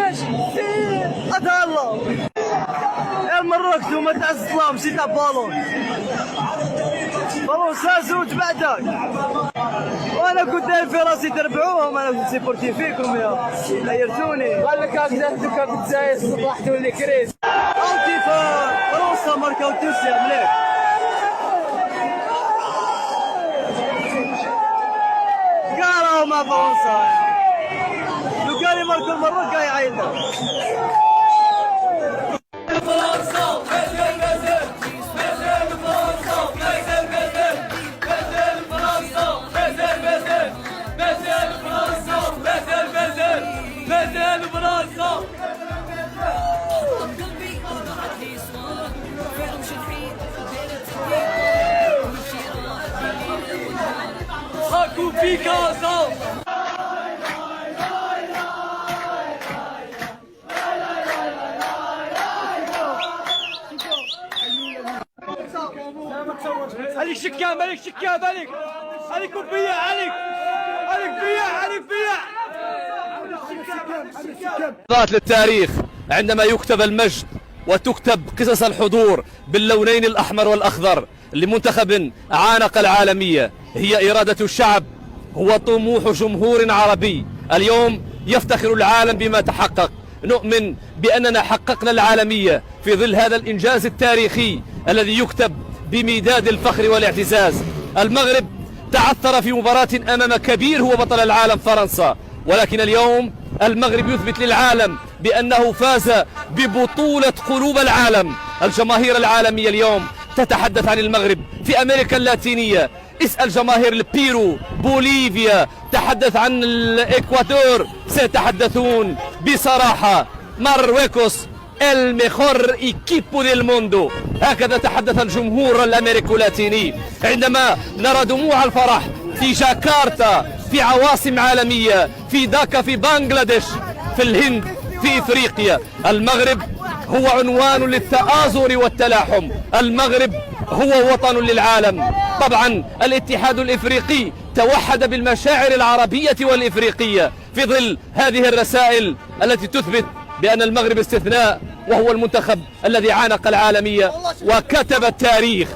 اتهلا المروك ثم تاع السلام مشي تاع بالون سازوج بعدك وانا كنت داير في راسي تربعوهم انا كنت سيبورتي فيكم يا غيرتوني قال لك هكذا دوكا بالجزائر صباح تولي كريس التيفا فرنسا ماركاو توسيا مليح قالوا مع فرنسا لو كان يماركوا المروك قاعد يعيطوا Haku Picasso! عليك شكام عليك شكام عليك عليك بيع عليك عليك بيع عليك بيع ذات للتاريخ عندما يكتب المجد وتكتب قصص الحضور باللونين الأحمر والأخضر لمنتخب عانق العالمية. هي إرادة الشعب، هو طموح جمهور عربي. اليوم يفتخر العالم بما تحقق. نؤمن بأننا حققنا العالمية في ظل هذا الإنجاز التاريخي الذي يكتب بمداد الفخر والاعتزاز. المغرب تعثر في مباراة أمام كبير هو بطل العالم فرنسا، ولكن اليوم المغرب يثبت للعالم بأنه فاز ببطولة قلوب العالم. الجماهير العالمية اليوم تتحدث عن المغرب. في أمريكا اللاتينية اسأل جماهير البيرو، بوليفيا، تحدث عن الإكوادور، سيتحدثون بصراحة مارويكوس الميخور ايكيبو ديل موندو. هكذا تحدث الجمهور الأمريكي اللاتيني عندما نرى دموع الفرح في جاكرتا، في عواصم عالمية، في داكا، في بنغلاديش، في الهند، في إفريقيا. المغرب هو عنوان للتآزر والتلاحم. المغرب هو وطن للعالم. طبعا الاتحاد الإفريقي توحد بالمشاعر العربية والإفريقية في ظل هذه الرسائل التي تثبت بأن المغرب استثناء، وهو المنتخب الذي عانق العالمية وكتب التاريخ.